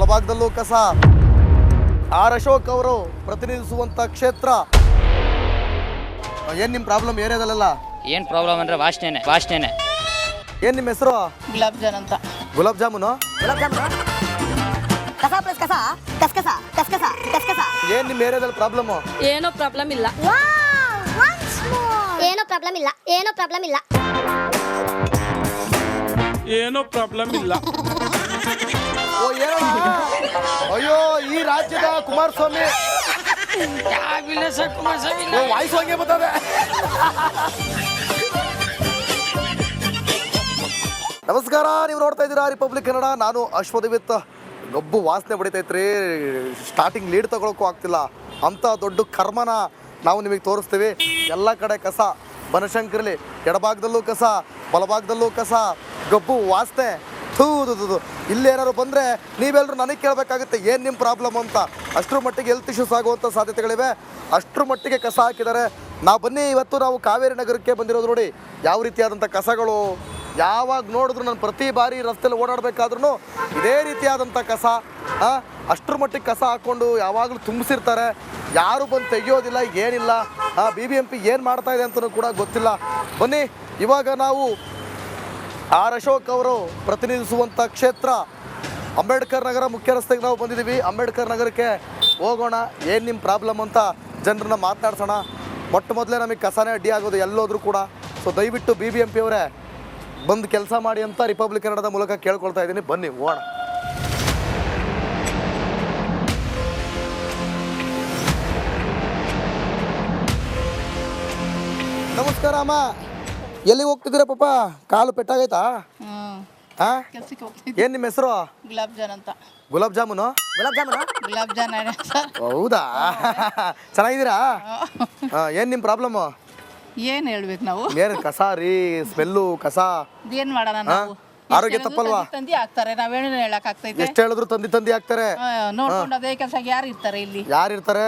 ಬಲಭಾಗದಲ್ಲೂ ಕಸ. ಆರ್ ಅಶೋಕ್ ಅವರು ಪ್ರತಿನಿಧಿಸುವಂತ ಕ್ಷೇತ್ರ. ಏನ್ ನಿಮ್ ಪ್ರಾಬ್ಲಮ್ ಏರಿಯಾದಲ್ಲ? ಏನ್ ಪ್ರಾಬ್ಲಮ್ ಅಂದ್ರೆ ವಾಸನೆ. ಏನ್ ನಿಮ್ಮ ಹೆಸರು? ಗುಲಾಬ್ ಜಾನ್ ಅಂತ. ಗುಲಾಬ್ ಜಾಮೂನು. ಕಸ ಪ್ಲಸ್ ಕಸ ಕಸ್ಕಸ ಕಸ್ಕಸ ಕಸ್ಕಸ. ಏನ್ ನಿಮ್ ಏರಿಯಾದಲ್ಲಿ ಪ್ರಾಬ್ಲಮ್? ಏನೋ ಪ್ರಾಬ್ಲಮ್ ಇಲ್ಲ. ಏನೋ ಪ್ರಾಬ್ಲಮ್ ಇಲ್ಲ. ಏನೋ ಪ್ರಾಬ್ಲಮ್ ಇಲ್ಲ. ಏನೋ ಪ್ರಾಬ್ಲಮ್ ಇಲ್ಲ. ಓ ಏನೋ. ಅಯ್ಯೋ ಈ ರಾಜ್ಯದ ಕುಮಾರಸ್ವಾಮಿ ವಾಯ್ಸ್ ಹಂಗೆ ಬರ್ತದೆ. ನಮಸ್ಕಾರ, ನೀವು ನೋಡ್ತಾ ಇದ್ದೀರಾ ರಿಪಬ್ಲಿಕ್ ಕನ್ನಡ. ನಾನು ಅಶ್ವಥ್. ಗಬ್ಬು ವಾಸನೆ ಬಡಿತೈತ್ರಿ. ಸ್ಟಾರ್ಟಿಂಗ್ ಲೀಡ್ ತಗೊಳಕ್ಕೂ ಆಗ್ತಿಲ್ಲ. ಅಂಥ ದೊಡ್ಡ ಕರ್ಮನ ನಾವು ನಿಮಗೆ ತೋರಿಸ್ತೀವಿ. ಎಲ್ಲ ಕಡೆ ಕಸ. ಬನಶಂಕರಲ್ಲಿ ಎಡಭಾಗದಲ್ಲೂ ಕಸ, ಬಲಭಾಗದಲ್ಲೂ ಕಸ, ಗಬ್ಬು ವಾಸನೆ. ಥೂದು ಇಲ್ಲೇನಾದ್ರು ಬಂದರೆ ನೀವೆಲ್ಲರೂ ನನಗೆ ಕೇಳಬೇಕಾಗುತ್ತೆ ಏನು ನಿಮ್ಮ ಪ್ರಾಬ್ಲಮ್ ಅಂತ. ಅಷ್ಟರ ಮಟ್ಟಿಗೆ ಹೆಲ್ತ್ ಇಶ್ಯೂಸ್ ಆಗುವಂಥ ಸಾಧ್ಯತೆಗಳಿವೆ. ಅಷ್ಟರ ಮಟ್ಟಿಗೆ ಕಸ ಹಾಕಿದ್ದಾರೆ. ಬನ್ನಿ, ಇವತ್ತು ನಾವು ಕಾವೇರಿ ನಗರಕ್ಕೆ ಬಂದಿರೋದು. ನೋಡಿ ಯಾವ ರೀತಿಯಾದಂಥ ಕಸಗಳು. ಯಾವಾಗ ನೋಡಿದ್ರು ನಾನು ಪ್ರತಿ ಬಾರಿ ರಸ್ತೆಯಲ್ಲಿ ಓಡಾಡಬೇಕಾದ್ರೂ ಇದೇ ರೀತಿಯಾದಂಥ ಕಸ. ಅಷ್ಟರ ಮಟ್ಟಿಗೆ ಕಸ ಹಾಕ್ಕೊಂಡು ಯಾವಾಗಲೂ ತುಂಬಿಸಿರ್ತಾರೆ. ಯಾರು ಬಂದು ತೆಗಿಯೋದಿಲ್ಲ, ಏನಿಲ್ಲ. BBMP ಏನು ಮಾಡ್ತಾ ಇದೆ ಅಂತಲೂ ಕೂಡ ಗೊತ್ತಿಲ್ಲ. ಬನ್ನಿ, ಇವಾಗ ನಾವು ಆರ್ ಅಶೋಕ್ ಅವರು ಪ್ರತಿನಿಧಿಸುವಂಥ ಕ್ಷೇತ್ರ ಅಂಬೇಡ್ಕರ್ ನಗರ ಮುಖ್ಯ ರಸ್ತೆಗೆ ನಾವು ಬಂದಿದ್ದೀವಿ. ಅಂಬೇಡ್ಕರ್ ನಗರಕ್ಕೆ ಹೋಗೋಣ. ಏನು ನಿಮ್ಮ ಪ್ರಾಬ್ಲಮ್ ಅಂತ ಜನರನ್ನ ಮಾತನಾಡ್ಸೋಣ. ಮೊದಲೇ ನಮಗೆ ಕಸನೇ ಅಡ್ಡಿ ಆಗೋದು ಎಲ್ಲೋದ್ರೂ ಕೂಡ. ಸೊ ದಯವಿಟ್ಟು BBMP ಅವರೇ ಬಂದು ಕೆಲಸ ಮಾಡಿ ಅಂತ ರಿಪಬ್ಲಿಕ್ ಕನ್ನಡದ ಮೂಲಕ ಕೇಳ್ಕೊಳ್ತಾ ಇದ್ದೀನಿ. ಬನ್ನಿ ಹೋಗೋಣ. ನಮಸ್ಕಾರ ಅಮ್ಮ. ಎಲ್ಲಿ ಹೋಗ್ತಿದ್ದೀರಾ ಪಾಪ? ಕಾಲು ಪೆಟ್ಟಾಗೈತಾ? ಕೆಲ್ಸಕ್ಕೆ ಹೋಗ್ತಿದ್ದೆ. ಏನು ನಿಮ್ಮ ಹೆಸರು? ಗುಲಾಬ್ ಜಾನ್ ಅಂತ. ಗುಲಾಬ್ ಜಾಮೂನು. ಗುಲಾಬ್ ಜಾನ್ ಸರ್. ಹೌದಾ? ಚೆನ್ನಾಗಿದ್ದೀರಾ? ಏನು ನಿಮ್ಮ ಪ್ರಾಬ್ಲಮ್ಮು? ಏನ್ ಹೇಳ್ಬೇಕು ನಾವು? ಏನು ಕಸ ರೀ, ಸ್ಮೆಲ್ಲು ಕಸ. ಏನ್ ಮಾಡೋಣ ನಾವು? ಆರೋಗ್ಯ ತಪ್ಪಲ್ವಾ? ತಂದಿ ಹಾಕ್ತಾರೆ, ನಾವೇನು ಹೇಳಕ್ ಆಗ್ತೈತೆ? ಎಷ್ಟು ಹೇಳಿದ್ರು ತಂದಿ ಹಾಕ್ತಾರೆ. ನೋಡ್ಕೊಂಡು ಅದೇ ಕೆಲಸ ಯಾರು ಇರ್ತಾರೆ ಇಲ್ಲಿ? ಯಾರು ಇರ್ತಾರೆ?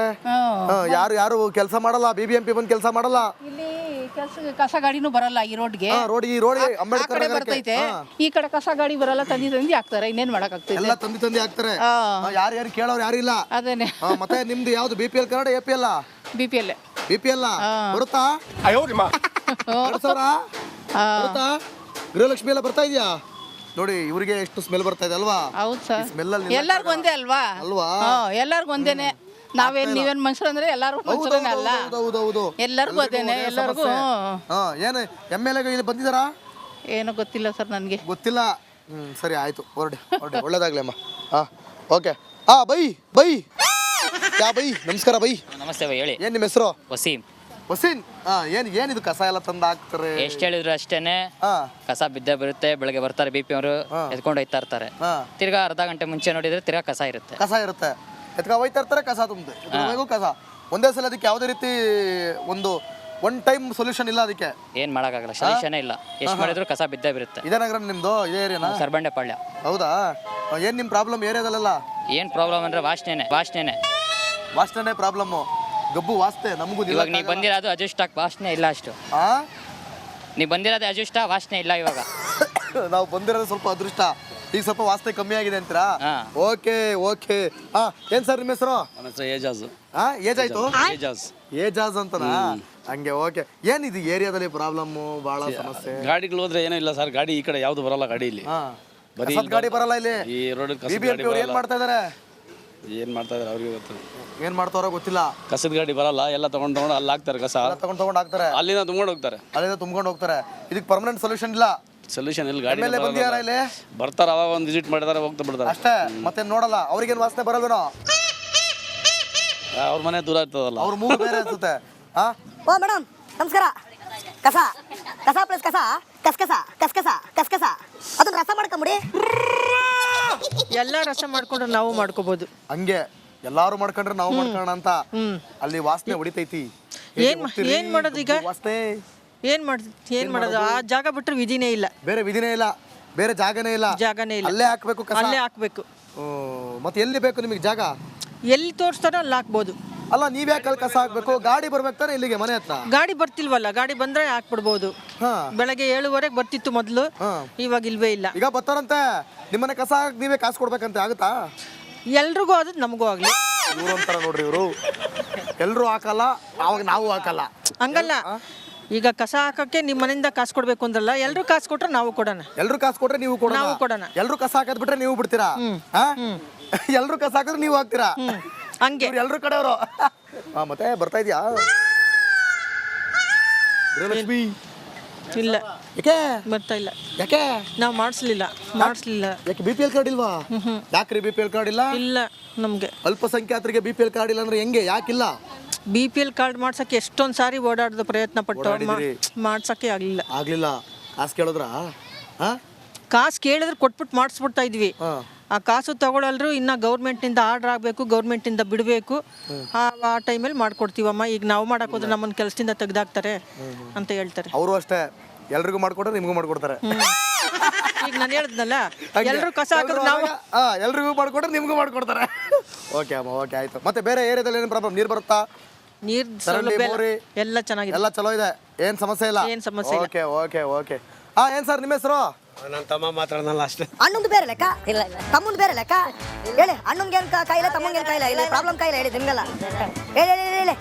ಯಾರು ಕೆಲಸ ಮಾಡಲ್ಲ. BBMP ಬಂದು ಕೆಲಸ ಮಾಡಲ್ಲ. ಇಲ್ಲಿ ಕೆಲಸ ಕಸ ಗಾಡಿನೂ ಬರಲ್ಲ ಈ ರೋಡ್ಗೆ. ಈ ರೋಡ್ ಅಂಬೇಡ್ಕರ್ ಬರ್ತೈತೆ. ಈ ಕಡೆ ಕಸ ಗಾಡಿ ಬರಲ್ಲ, ತಂದಿ ಹಾಕ್ತಾರೆ. ಇನ್ನೇನ್ ಮಾಡಕ್ ಆಗ್ತೈತೆ? ಎಲ್ಲ ತಂದಿ ಹಾಕ್ತಾರೆ. ಯಾರು ಕೇಳೋರು ಯಾರಿಲ್ಲ. ಅದೇನೆ. ಮತ್ತೆ ನಿಮ್ದು ಯಾವ್ದು BPL ಕಾರ್ಡ್ APL? BPL ಬರುತ್ತಾ? ಬರುತ್ತಾ? ಗೃಹಲಕ್ಷ್ಮಿ ಎಲ್ಲ ಬರ್ತಾ ಇದೆಯಾ? ನೋಡಿ ಇವ್ರಿಗೆ ಎಷ್ಟು ಸ್ಮೆಲ್ ಬರ್ತಾ ಇದೆ ಅಲ್ವಾ? ಹೌದು ಸರ್. ಸ್ಮೆಲ್ ಅಲ್ಲಿ ಎಲ್ಲಾರ್ಗು ಒಂದೇ ಅಲ್ವಾ? ಎಲ್ಲಾರ್ಗು ಒಂದೇನೆ. ನೀವೇನ್ ಮನುಷ್ಯರು ಅಂದ್ರೆ ಎಲ್ಲಾರು ಮನುಷ್ಯರೇ ಅಲ್ಲ. ಹೌದೌದು. ಎಲ್ಲರಿಗೂ ಅದೇನೆ. ಎಲ್ಲರಿಗೂ ಏನು MLA ಇಲ್ಲಿ ಬಂದಿದ್ದಾರಾ? ಏನೋ ಗೊತ್ತಿಲ್ಲ ಸರ್ ನನಗೆ. ಗೊತ್ತಿಲ್ಲ. ಸರಿ ಆಯ್ತು, ಹೊರಡಿ ಒಳ್ಳೇದಾಗ್ಲಿ ಅಮ್ಮ. ಓಕೆ. ಬೈ ನಮಸ್ಕಾರ ಬೈ. ನಮಸ್ತೆ ಬೈ, ಹೇಳಿ. ಏನ್ ನಿಮ್ಮ ಹೆಸರು? ವಸೀಂ. ಏನಿದು ಕಸ ಎಲ್ಲ ತಂದು ಹಾಕ್ತಾರೆ? ಎಷ್ಟು ಹೇಳಿದ್ರು ಅಷ್ಟೇನೆ. ಕಸ ಬಿದ್ದೇ ಬರುತ್ತೆ. ಬೆಳಗ್ಗೆ ಬರ್ತಾರೆ BP ಅವರು ಎತ್ಕೊಂಡು ಹೋಯ್ತಾ ಇರ್ತಾರೆ. ತಿರ್ಗಾ ಅರ್ಧ ಗಂಟೆ ಮುಂಚೆ ನೋಡಿದ್ರೆ ತಿರ್ಗಾ ಕಸ ಇರುತ್ತೆ. ಎತ್ಕೊ ಹೋಯ್ತಾ ಇರ್ತಾರೆ. ಕಸ ತುಂಬಿ ಕಸ ಒಂದೇ ಸಲ. ಅದಕ್ಕೆ ಯಾವುದೇ ರೀತಿ ಒನ್ ಟೈಮ್ ಸೊಲ್ಯೂಷನ್ ಇಲ್ಲ. ಅದಕ್ಕೆ ಏನ್ ಮಾಡಕ್ಕಾಗಲ್ಲ, ಸೊಲ್ಯೂಷನ್ ಇಲ್ಲ. ಎಷ್ಟು ಮಾಡಿದ್ರು ಕಸ ಬಿದ್ದೇ ಬರುತ್ತೆ. ಇದೇ ನಗರ ನಿಮ್ದು? ಇದೇ ಏರಿಯಾನ? ಸರ್ಬಂಡೆ ಪಾಳ್ಯ. ಹೌದಾ? ಏನ್ ನಿಮ್ ಪ್ರಾಬ್ಲಮ್ ಏರಿಯಾದಲ್ಲ? ಏನ್ ಪ್ರಾಬ್ಲಮ್ ಅಂದ್ರೆ ವಾಸನೆ ಪ್ರಾಬ್ಲಮ್ಮು. ಗಬ್ಬು ವಾಸನೆ. ನಮಗೂ ಇವಾಗ ನೀವು ಬಂದಿರೋದು ಅಡ್ಜಸ್ಟ್ ಆಗಿ ವಾಸನೆ ಇಲ್ಲ ಅಷ್ಟು. ನೀವು ಬಂದಿರೋದು ಅಡ್ಜಸ್ಟ್ ವಾಸನೆ ಇಲ್ಲ ಇವಾಗ. ನಾವು ಬಂದಿರೋದು ಸ್ವಲ್ಪ ಅದೃಷ್ಟ. ಈಗ ಸ್ವಲ್ಪ ವಾಸನೆ ಕಮ್ಮಿ ಆಗಿದೆ ಅಂತೀರಾ? ಓಕೆ. ಏನ್ ಸರ್ ನಿಮ್ಮ ಹೆಸರು? ಏಜಾಜ್. ಏಜ್ ಆಯ್ತು? ಏಜಾಜ್ ಅಂತನಾ? ಹಂಗೆ. ಓಕೆ. ಏನಿದು ಏರಿಯಾದಲ್ಲಿ ಪ್ರಾಬ್ಲಮ್? ಬಹಳ ಸಮಸ್ಯೆ. ಗಾಡಿಗಳು ಹೋದ್ರೆ ಏನೂ ಇಲ್ಲ ಸರ್. ಗಾಡಿ ಈ ಕಡೆ ಯಾವ್ದು ಬರಲ್ಲ. ಗಾಡಿ ಇಲ್ಲಿ ಗಾಡಿ ಬರಲ್ಲ. ಇಲ್ಲಿ ಈ ರೋಡ್ BBMP ಅವ್ರು ಏನ್ ಮಾಡ್ತಾ ಇದಾರೆ? ಏನ್ ಮಾಡ್ತಾ ಇದಾರೆ ಅವ್ರಿಗೆ ಗೊತ್ತು. ಏನ್ ಮಾಡ್ತಾರೋ ಗೊತ್ತಿಲ್ಲ. ಕಸದ ಗಾಡಿ ಬರಲ್ಲ. ಎಲ್ಲ ತಗೊಂಡು ಅಲ್ಲಿ ಹಾಕ್ತಾರೆ. ಕಸ ತಗೊಂಡ್ ಹಾಕ್ತಾರೆ. ಅಲ್ಲಿಂದ ತುಂಬ್ಕೊಂಡು ಹೋಗ್ತಾರೆ. ಇದಕ್ಕೆ ಪರ್ಮನೆಂಟ್ ಸೊಲ್ಯೂಷನ್ ಇಲ್ಲ. ಸೊಲ್ಯೂಷನ್ ಇಲ್ಲಿ ಗಾಡಿ ಬಂದಿಯಾರ ಇಲ್ಲಿ? ಬರ್ತಾರ, ಅವಾಗ ಒಂದು ವಿಸಿಟ್ ಮಾಡಿದಾರೆ, ಹೋಗ್ತಾ ಬಿಡ್ತಾರೆ ಅಷ್ಟೇ. ಮತ್ತೆ ನೋಡಲ್ಲ. ಅವ್ರಿಗೇನು ವಾಸನೆ ಬರಲ್ವೇನೋ? ಅವ್ರ ಮನೆ ದೂರ ಇರ್ತದಲ್ಲ, ಅವ್ರ ಮೂಗು ಬೇರೆ ಅನ್ಸುತ್ತೆ. ಓ ಮೇಡಮ್ ನಮಸ್ಕಾರ. ಕಸ ಪ್ಲಸ್ ಕಸ ಕಸ್ಕಸ ಅದನ್ನ ರಸ ಮಾಡ್ಕೊಂಬಿಡಿ. ಎಲ್ಲ ರಸ ಮಾಡ್ಕೊಂಡ್ರೆ ನಾವು ಮಾಡ್ಕೋಬಹುದು. ಹಂಗೆ ಎಲ್ಲಾರು ಮಾಡ್ಕೊಂಡ್ರೆ ನಾವು ಮಾಡ್ಕೋಣ ಅಂತ. ಅಲ್ಲಿ ವಾಸನೆ ಹೊಡಿತೈತಿ. ಏನ್ ಮಾಡೋದು ಈಗ? ವಾಸನೆ ಏನ್ ಮಾಡೋದು? ಆ ಜಾಗ ಬಿಟ್ರೆ ವಿಧಿನೇ ಇಲ್ಲ. ಬೇರೆ ವಿಧಿನೇ ಇಲ್ಲ. ಬೇರೆ ಜಾಗನೇ ಇಲ್ಲ. ಅಲ್ಲೇ ಹಾಕ್ಬೇಕು. ಅಲ್ಲೇ ಹಾಕ್ಬೇಕು. ಮತ್ತೆ ಎಲ್ಲಿ ಬೇಕು ನಿಮಗೆ ಜಾಗ? ಎಲ್ಲಿ ತೋರಿಸ್ತಾರೋ ಅಲ್ಲಿ ಹಾಕ್ಬೋದು. ಅಲ್ಲ, ನೀವ್ಯಾಕೆ ಅಲ್ಲಿ ಕಸ ಹಾಕ್ಬೇಕು? ಗಾಡಿ ಬರ್ಬೇಕು ತಾನೆ ಇಲ್ಲಿಗೆ, ಮನೆ ಹತ್ರ. ಗಾಡಿ ಬರ್ತಿಲ್ವಲ್ಲ. ಗಾಡಿ ಬಂದ್ರೆ ಹಾಕ್ಬಿಡ್ಬೋದು. ಬೆಳಗ್ಗೆ 7:15 ಬರ್ತಿತ್ತು ಮೊದಲು. ಇವಾಗ ಇಲ್ವೇ ಇಲ್ಲ. ಈಗ ಬರ್ತಾರಂತೆ. ನಿಮ್ಮನೆ ಕಸ ನೀವೇ ಕಾಸು ಕೊಡ್ಬೇಕಂತೆ. ಆಗುತ್ತಾ? ಎಲ್ರಿಗೂ ಆದದ್ದು ನಮಗೂ ಆಗಲಿ. ಇವ್ರು ಅಂತಾರ ನೋಡ್ರಿ ಇವರು, ಎಲ್ಲರೂ ಹಾಕಲ್ಲ ಅವಾಗ ನಾವು ಹಾಕಲ್ಲ ಹಂಗಲ್ಲ, ಈಗ ಕಸ ಹಾಕಕ್ಕೆ ನಿಮ್ಮ ಮನೆಯಿಂದ ಕಾಸು ಕೊಡ್ಬೇಕು ಅಂದ್ರಲ್ಲ, ಎಲ್ರು ಕಾಸು ಕೊಟ್ರೆ ನಾವು ಕೊಡೋಣ. ಎಲ್ರು ಕಾಸು ಕೊಟ್ರೆ ನೀವು ನಾವು ಕೊಡೋಣ. ಎಲ್ರು ಕಸ ಹಾಕದ್ ಬಿಟ್ರೆ ನೀವು ಬಿಡ್ತೀರಾ? ಎಲ್ರು ಕಸ ಹಾಕಿದ್ರೆ ನೀವು ಹಾಕ್ತೀರಾ? ಹಂಗೆ ಎಲ್ರು ಕಡೆಯವರು. ಮತ್ತೆ ಬರ್ತಾ ಇದೆಯಾ ಗೃಹಲಕ್ಷ್ಮಿ? ಇಲ್ಲ, ಯಾಕೆ ಬರ್ತಾ ಇಲ್ಲ. ಯಾಕೆ ನಾವು ಮಾಡಿಸ್ಲಿಲ್ಲ. ಯಾಕೆ BPL ಕಾರ್ಡ್ ಇಲ್ವಾ? ಯಾಕ್ರಿ BPL ಕಾರ್ಡ್ ಇಲ್ಲ? ಇಲ್ಲ, ನಮಗೆ ಅಲ್ಪಸಂಖ್ಯಾತರಿಗೆ BPL ಕಾರ್ಡ್ ಇಲ್ಲ ಅಂದ್ರೆ ಹೆಂಗೆ? ಯಾಕಿಲ್ಲ? BPL ಕಾರ್ಡ್ ಮಾಡ್ಸಕ್ಕೆ ಎಷ್ಟೊಂದು ಸಾರಿ ಓಡಾಡ್ದು ಪ್ರಯತ್ನ ಪಟ್ಟು ಮಾಡ್ಸಕ್ಕೆ ಆಗ್ಲಿಲ್ಲ. ಕಾಸು ಕೇಳಿದ್ರ? ಕಾಸು ಕೇಳಿದ್ರೆ ಕೊಟ್ಬಿಟ್ಟು ಮಾಡಿಸ್ಬಿಡ್ತಾ ಇದ್ವಿ. ಆ ಕಾಸು ತಗೊಳ್ಳಲ್ರು, ಇನ್ನು ಗೌರ್ಮೆಂಟ್ನಿಂದ ಆರ್ಡರ್ ಆಗಬೇಕು, ಗೌರ್ಮೆಂಟಿಂದ ಬಿಡಬೇಕು. ಆ ಟೈಮಲ್ಲಿ ಮಾಡ್ಕೊಡ್ತೀವಮ್ಮ. ಈಗ ನಾವು ಮಾಡಕ್ಕೆ ಹೋದ್ರೆ ನಮ್ಮನ್ನು ಕೆಲಸದಿಂದ ತೆಗೆದಾಕ್ತಾರೆ ಅಂತ ಹೇಳ್ತಾರೆ. ಅವರು ಅಷ್ಟೇ, ಎಲ್ರಿಗೂ ಮಾಡ್ಕೊಟ್ರೆ ನಿಮ್ಗೂ ಮಾಡ್ಕೊಡ್ತಾರೆ. ಈಗ ನಾನು ಹೇಳಿದ್ನಲ್ಲ, ಎಲ್ಲರೂ ಕಸ ಹಾಕಿದ್ರೆ ನಾವು ಎಲ್ರಿಗೂ ಮಾಡ್ಕೊಟ್ರೆ ನಿಮ್ಗೂ ಮಾಡ್ಕೊಡ್ತಾರೆ. ಓಕೆ ಅಮ್ಮ, ಓಕೆ ಆಯ್ತು. ಮತ್ತೆ ಬೇರೆ ಏರಿಯಾದಲ್ಲಿ ಏನು ಪ್ರಾಬ್ಲಮ್? ನೀರು ಬರುತ್ತಾ? ನೀರು ಎಲ್ಲ ಚೆನ್ನಾಗಿದೆ, ಎಲ್ಲ ಚಲೋ ಇದೆ, ಏನು ಸಮಸ್ಯೆ ಇಲ್ಲ? ಏನು ಸಮಸ್ಯೆ ಇಲ್ಲ. Okay okay okay. ಏನು ಸರ್ ನಿಮ್ಮ ಹೆಸರು? ನನ್ನ ತಮ್ಮ ಮಾತಾಡೋಣಲ್ಲ ಅಷ್ಟೇ. ಅಣ್ಣಂದು ಬೇರೆ ಲೆಕ್ಕ, ಇಲ್ಲ ತಮ್ಮಂದು ಬೇರೆ ಲೆಕ್ಕ. ಹೇಳಿ, ಅಣ್ಣಂಗೆ ಏನು ಕಾಯಿಲೆ, ತಮ್ಮಂಗೆ ಏನು ಕಾಯಿಲೆ, ಇಲ್ಲ ಪ್ರಾಬ್ಲಮ್ ಕಾಯಿಲೆ ಹೇಳಿ ನಿಮ್ಗೆಲ್ಲ. ಹೇಳಿ ಹೇಳಿ ಹೇಳಿ.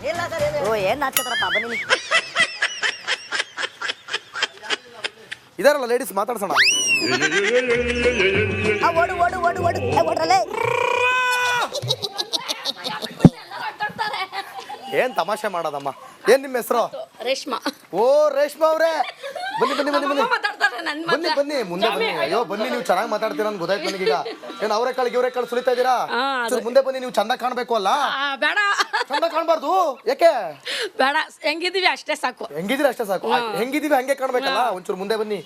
ಓ ಏನು ಹಾಕ್ತಾರಪ್ಪ, ಬನ್ನಿ. ಇದಾರಲ್ಲ ಲೇಡೀಸ್, ಮಾತಾಡ್ಸೋಣ. ಓಡು ಓಡು ಓಡು ಓಡು ಓಡ್ರಲ್ಲೇ. ಏನ್ ತಮಾಷೆ ಮಾಡೋದಮ್ಮ? ಏನ್ ನಿಮ್ಮ ಹೆಸರು? ರೇಷ್ಮಾ. ಓ ರೇಷ್ಮಾ ಅವ್ರೆ, ಬನ್ನಿ ಬನ್ನಿ ಬನ್ನಿ ಬನ್ನಿ ಬನ್ನಿ ಬನ್ನಿ ಮುಂದೆ ಬನ್ನಿ. ಅಯ್ಯೋ ಬನ್ನಿ, ನೀವು ಚೆನ್ನಾಗಿ ಮಾತಾಡ್ತೀರಾ ಅಂತ ಗೊತ್ತಾಯ್ತು ನನಗೀಗ. ಏನು ಅವರೇ ಕಾಳಿಗೆ ಇವರೇ ಕಾಳು ಸುಲಿತಾ ಇದ್ದೀರಾ? ಮುಂದೆ ಬನ್ನಿ, ನೀವು ಚಂದ ಕಾಣ್ಬೇಕು ಅಲ್ಲ? ಬೇಡ, ಚಂದ ಕಾಣ್ಬಾರ್ದು. ಯಾಕೆ? ಬೇಡ, ಹೆಂಗಿದೀವಿ ಅಷ್ಟೇ ಸಾಕು. ಹೆಂಗಿದ್ದೀರಿ ಅಷ್ಟೇ ಸಾಕು. ಹೆಂಗಿದೀವಿ ಹಂಗೆ ಕಾಣ್ಬೇಕಲ್ಲ. ಒಂಚೂರು ಮುಂದೆ ಬನ್ನಿ.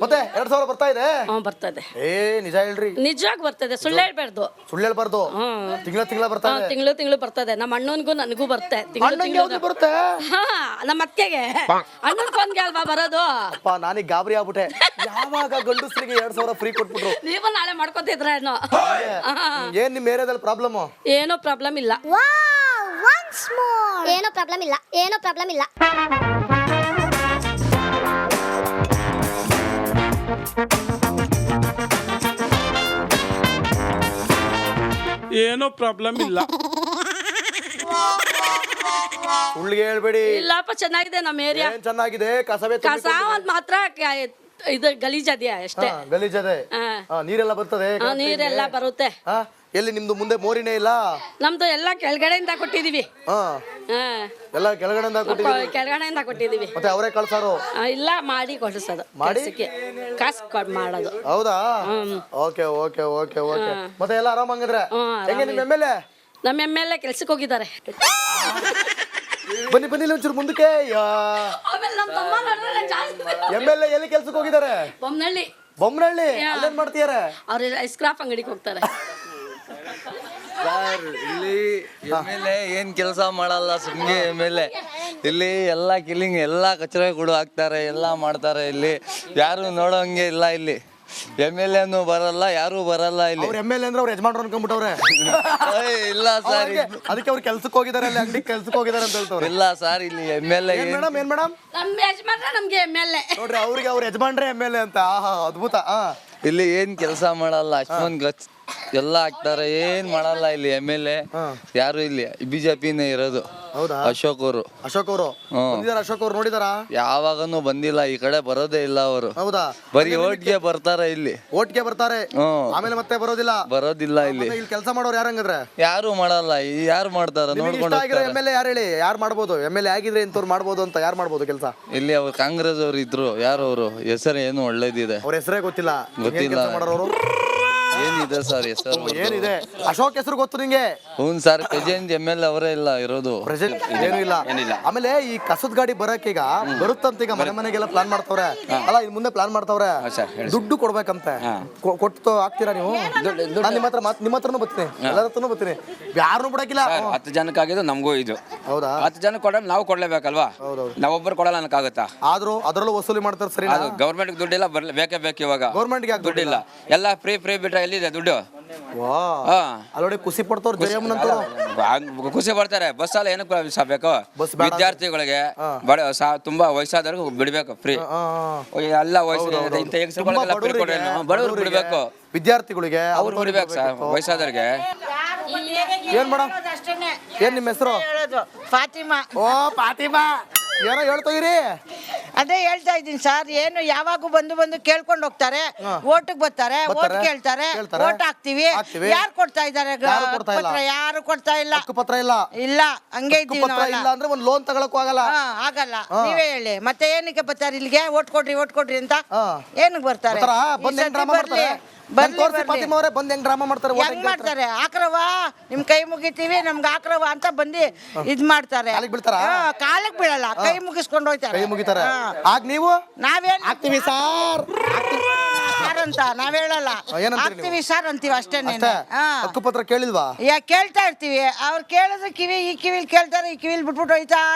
ಮತ್ತೆ 2000 ಬರ್ತಾ ಇದೆ? ಬರ್ತದೆ. ನಿಜ ಹೇಳ್ರಿ. ನಿಜವಾಗಿ ಬರ್ತದೆ, ಸುಳ್ಳು ಹೇಳ್ಬಾರ್ದು. ಸುಳ್ಳು ಹೇಳ್ಬಾರ್ದು. ತಿಂಗಳ ಬರ್ತಾ ಇದೆ? ತಿಂಗಳು ಬರ್ತದೆ. ನಮ್ಮ ಅಣ್ಣನಿಗೂ ನನಗೂ ಬರುತ್ತೆ. ಬರುತ್ತೆ ನಮ್ಮ ಅತ್ತೆಗೆ ಅಣ್ಣನ್ಗೆ ಅಲ್ವಾ ಬರೋದು. ಅಪ್ಪ ನಾನೀಗ ಗಾಬರಿ ಆಗ್ಬಿಟ್ಟೆ. ಯಾವಾಗ ಗಂಡಸ್ರಿಗೆ 2000 ಫ್ರೀ ಕೊಟ್ಬಿಟ್ರು? ನೀವು ನಾಳೆ ಮಾಡ್ಕೊತಿದ್ರ ಏನ್ ನಿಮ್ ಏರಿಯಾದಲ್ಲಿ ಪ್ರಾಬ್ಲಮ್? ಏನೋ ಪ್ರಾಬ್ಲಮ್ ಇಲ್ಲ. ಏನೋ ಪ್ರಾಬ್ಲಮ್ ಇಲ್ಲ, ಏನೋ ಪ್ರಾಬ್ಲಮ್ ಇಲ್ಲ. ಏನೋ ಪ್ರಾಬ್ಲಮ್ ಇಲ್ಲ. ಸುಳ್ಳಿಗೆ ಹೇಳ್ಬೇಡಿ. ಇಲ್ಲಪ್ಪ, ಚೆನ್ನಾಗಿದೆ ನಮ್ಮ ಏರಿಯಾ. ಏನ್ ಚೆನ್ನಾಗಿದೆ? ಕಸವೇ ಕಸ ಒಂದ್ ಮಾತ್ರ ಇದು ಗಲೀಜದಿಯಾ ಅಷ್ಟೇ. ಗಲೀಜದೆ. ನೀರೆಲ್ಲ ಬರ್ತದೆ? ನೀರೆಲ್ಲ ಬರುತ್ತೆ. ಎಲ್ಲಿ ನಿಮ್ದು ಮುಂದೆ ಮೋರಿನೇ ಇಲ್ಲ? ನಮ್ದು ಎಲ್ಲ ಕೆಳಗಡೆಯಿಂದ ಕೊಟ್ಟಿದೀವಿ. ಎಲ್ಲ ಕೆಳಗಡೆಯಿಂದ ಕೊಟ್ಟಿದ್ದೀವಿ. ಕೆಳಗಡೆಯಿಂದ ಕೊಟ್ಟಿದೀವಿ. ಮತ್ತೆ ಅವರೇ ಕಳ್ಸಾರು? ಇಲ್ಲ, ಮಾಡಿ ಕೊಡಿಸೋದು. ಕಾಸು ಮಾಡೋದು. ಹೌದಾ? Okay okay okay okay. ಮತ್ತೆ ಎಲ್ಲ ಆರಾಮಂಗಿದ್ರೆ? ಹೆಂಗೆ ನಿಮ್ಮ MLA? ನಮ್ಮ MLA ಕೆಲ್ಸಕ್ಕೆ ಹೋಗಿದ್ದಾರೆ. ಬನ್ನಿ ಬನ್ನಿ ಒಂಚೂರು ಮುಂದಕ್ಕೆ. MLA ಎಲ್ಲಿ ಕೆಲ್ಸಕ್ಕೆ ಹೋಗಿದ್ದಾರೆ? ಬೊಮ್ಮನಹಳ್ಳಿ. ಅಲ್ಲೇನ್ ಮಾಡ್ತೀಯಾರೆ? ಅವ್ರು ಐಸ್ ಕ್ರಾಫ್ ಅಂಗಡಿಗೆ ಹೋಗ್ತಾರೆ. ಸರ್ ಇಲ್ಲಿ MLA ಏನ್ ಕೆಲಸ ಮಾಡಲ್ಲ, ಸುಮ್ಗೆ MLA ಇಲ್ಲಿ ಎಲ್ಲ ಕಿಲ್ಲಿಂಗ್, ಎಲ್ಲ ಕಚರ ಕೂಡ ಹಾಕ್ತಾರೆ, ಎಲ್ಲ ಮಾಡ್ತಾರೆ. ಇಲ್ಲಿ ಯಾರು ನೋಡೋಂಗೆ ಇಲ್ಲ. ಇಲ್ಲಿ MLA ಬರಲ್ಲ, ಯಾರು ಬರಲ್ಲ ಇಲ್ಲಿ. MLA ಅಂದ್ರೆ ಅವ್ರು ಯಜಮಾನ್ರು ಅನ್ಕೊಂಡ್ಬಿಟ್ಟವ್ರೆ. ಇಲ್ಲ ಸರ್, ಅದಕ್ಕೆ ಅವ್ರು ಕೆಲ್ಸಕ್ಕೆ ಹೋಗಿದ್ದಾರೆ, ಅಲ್ಲಿ ಅಂಗಡಿ ಕೆಲ್ಸಕ್ಕೆ ಹೋಗಿದ್ದಾರೆ ಅಂತ ಹೇಳ್ತಾರೆ. ಇಲ್ಲ ಸರ್, ಇಲ್ಲಿ MLA ಮೇಡಮ್ ಏನ್ ಮೇಡಮ್? ನಮ್ಮ ಯಜಮಾನ್ರ ನಮ್ಗೆ MLA ನೋಡ್ರಿ, ಅವ್ರಿಗೆ ಅವ್ರ ಯಜಮಾನ್ರೆ MLA ಅಂತ. ಅದ್ಭುತ. ಇಲ್ಲಿ ಏನ್ ಕೆಲಸ ಮಾಡಲ್ಲ, ಅಷ್ಟೊಂದು ಎಲ್ಲ ಹಾಕ್ತಾರೆ, ಏನ್ ಮಾಡಲ್ಲ ಇಲ್ಲಿ. MLA ಯಾರು ಇಲ್ಲಿ BJPನೇ ಇರೋದು. ಹೌದಾ? ಅಶೋಕ್ ಅವರು. ಅಶೋಕ್ ಅವರು ಅಶೋಕ್ ಅವರು ನೋಡಿದಾರ? ಯಾವಾಗನು ಬಂದಿಲ್ಲ, ಈ ಕಡೆ ಬರೋದೇ ಇಲ್ಲ ಅವರು. ಹೌದಾ? ಬರೀ ಓಟ್ಗೆ ಬರ್ತಾರೆ ಇಲ್ಲಿ. ಓಟ್ಗೆ ಬರ್ತಾರೆ, ಆಮೇಲೆ ಮತ್ತೆ ಬರೋದಿಲ್ಲ ಇಲ್ಲಿ. ಇಲ್ಲಿ ಕೆಲಸ ಮಾಡೋರು ಯಾರಂಗಂದ್ರೆ? ಯಾರು ಮಾಡಲ್ಲ. ಯಾರು ಮಾಡ್ತಾರ ನೋಡ್ಕೊಂಡು MLA ಯಾರು ಹೇಳಿ? ಯಾರು ಮಾಡ್ಬೋದು? MLA ಆಗಿದ್ರೆ ಇಂಥವ್ರು ಮಾಡ್ಬೋದು ಅಂತ ಯಾರು ಮಾಡ್ಬೋದು ಕೆಲಸ? ಇಲ್ಲಿ ಅವ್ರು ಕಾಂಗ್ರೆಸ್ ಅವ್ರು ಇದ್ರು. ಯಾರು ಅವರು ಹೆಸರು ಏನು ಒಳ್ಳೇದಿದೆ? ಅವ್ರ ಹೆಸರೇ ಗೊತ್ತಿಲ್ಲ. ಮಾಡೋರು ಏನಿದೆ ಸರ್ ಹೆಸರು? ಏನಿದೆ? ಅಶೋಕ್ ಹೆಸರು ಗೊತ್ತು ನಿಂಗೆ? ಹ್ಞೂ ಸರ್, ಪ್ರೆಸೆಂಟ್ MLA ಅವರೇ ಇಲ್ಲ ಇರೋದು. ಪ್ರೆಸೆಂಟ್ ಏನು ಇಲ್ಲ. ಆಮೇಲೆ ಈ ಕಸದ ಗಾಡಿ ಬರಕ್ ಈಗ ಬರುತ್ತಂತ, ಈಗ ಮನೆಗೆಲ್ಲ ಪ್ಲಾನ್ ಮಾಡ್ತವ್ರೆ ಅಲ್ಲ, ಇನ್ ಮುಂದೆ ಪ್ಲಾನ್ ಮಾಡ್ತವ್ರೆ. ದುಡ್ಡು ಕೊಡ್ಬೇಕಂತೆ. ಕೊಟ್ಟು ಹಾಕ್ತೀರಾ ನೀವು? ನಾನು ನಿಮ್ಮ ಹತ್ರನೂ ಬರ್ತೀನಿ, ಎಲ್ಲರ ಹತ್ರನೂ ಬರ್ತೀನಿ. ಯಾರು ಬಿಡಕಿಲ್ಲ. 10 ಜನಕ್ಕೆ ಆಗಿದ್ದು ನಮಗೂ ಇದು. ಹೌದಾ? 10 ಜನಕ್ಕೆ ಕೊಡ ನಾವು ಕೊಡ್ಲೇಬೇಕಲ್ವಾ? ನಾವೊಬ್ಬರು ಕೊಡಲ್ಲ ಅನ್ನಕ್ಕಾಗತ್ತಾ? ಆದ್ರೂ ಅದರಲ್ಲೂ ವಸೂಲಿ ಮಾಡ್ತಾರೆ. ಸರಿ, ಗೌರ್ಮೆಂಟ್ ದುಡ್ಡಿಲ್ಲ, ಬೇಕೇ ಬೇಕು. ಇವಾಗ ಗೌರ್ಮೆಂಟ್ಗೆ ದುಡ್ಡಿಲ್ಲ, ಎಲ್ಲ ಫ್ರೀ ಬಿಟ್ರೆ ಎಲ್ಲಿದೆ ದುಡ್ಡು? ವಾ ಹಾ ಅಲ್ಲೋಡಿ ಖುಷಿ ಪಡ್ತವ್ರು ಜಯಮ್ಮನಂತವ್ರು ಖುಷಿ ಪಡ್ತಾರೆ ಬಸ್ ಅಲ್ಲ ಏನಕ್ಕೆ ಬೇಕು ಬಸ್ ಬೇಡ ವಿದ್ಯಾರ್ಥಿಗಳಿಗೆ ಬಡ ತುಂಬಾ ವಯಸ್ಸಾದವ್ರಿಗೆ ಬಿಡ್ಬೇಕು ಫ್ರೀ ಎಲ್ಲ ಇಂಥ ಹೆಂಗಸರುಗಳಿಗೆಲ್ಲ ಫ್ರೀ ಕೊಡ್ರಿ ಬಡವ್ರು ಬಿಡ್ಬೇಕು ವಿದ್ಯಾರ್ಥಿಗಳಿಗೆ ಅವ್ರು ಬಿಡ್ಬೇಕು ಸರ್ ವಯಸ್ಸಾದವ್ರಿಗೆ ಏನ್ ಮೇಡಮ್ ಏನ್ ನಿಮ್ಮ ಹೆಸರು ಫಾತಿಮಾ. ಓ ಫಾತಿಮಾ ಏನೋ ಹೇಳ್ತಾಯಿರಿ ಅದೇ ಹೇಳ್ತಾ ಇದ್ದೀನಿ ಸರ್, ಏನು ಯಾವಾಗೂ ಬಂದು ಕೇಳ್ಕೊಂಡು ಹೋಗ್ತಾರೆ, ಓಟಿಗೆ ಬರ್ತಾರೆ, ಓಟ್ ಕೇಳ್ತಾರೆ, ಓಟ್ ಹಾಕ್ತಿವಿ. ಯಾರು ಕೊಡ್ತಾ ಇದ್ದಾರೆ? ಯಾರು ಕೊಡ್ತಾ ಇಲ್ಲ. ಪತ್ರ ಇಲ್ಲ ಇಲ್ಲ, ಹಂಗೆ ಇದ್ದೀವಿ ಪತ್ರ ಇಲ್ಲ ಅಂದ್ರೆ ಒಂದು ಲೋನ್ ತಗೊಳಕ್ಕೂ ಆಗಲ್ಲ. ಆಗಲ್ಲ. ನೀವೇ ಹೇಳಿ ಮತ್ತೆ ಏನಕ್ಕೆ ಬರ್ತಾರೆ ಇಲ್ಲಿಗೆ? ಓಟ್ ಕೊಡ್ರಿ ಅಂತ ಏನಕ್ಕೆ ಬರ್ತಾರೆ? ಬಂದ್ ಹೆಂಗ್ ಡ್ರಾಮಾ ಮಾಡ್ತಾರೆ? ಫಾತಿಮಾ ಅವರೇ ಬಂದ್ ಹೆಂಗ್ ಡ್ರಾಮಾ ಮಾಡ್ತಾರೆ? ಹೆಂಗ್ ಮಾಡ್ತಾರೆ? ಆಕ್ರವ ನಿಮ್ ಕೈ ಮುಗಿತೀವಿ, ನಮ್ಗೆ ಆಕ್ರವ ಅಂತ ಬಂದು ಇದ್ ಮಾಡ್ತಾರೆ. ಕಾಲಕ್ಕೆ ಬೀಳಲ್ಲ, ಕೈ ಮುಗಿಸ್ಕೊಂಡು ಹೋಯ್ತಾರೆ. ಕೈ ಮುಗಿತಾರೆ. ಆಗ ನೀವು ನಾವೇನ್ ಹಾಕ್ತಿವಿ ಸಾರ್ ಅಂತ ನಾವ್ ಹೇಳಲ್ಲ, ಹಾಕ್ತಿವಿ ಸರ್ ಅಂತೀವಿ ಅಷ್ಟೇನೆ. ಹಕ್ಕುಪತ್ರ ಕೇಳಿಲ್ವಾ? ಕೇಳ್ತಾ ಇರ್ತೀವಿ. ಅವ್ರು ಕೇಳಿದ್ರೆ ಈ ಕಿವಿಲ್ ಕೇಳ್ತಾರೆ, ಈ ಕಿವಿಲ್ ಬಿಟ್ಬಿಟ್ಟು ಹೋಯ್ತಾ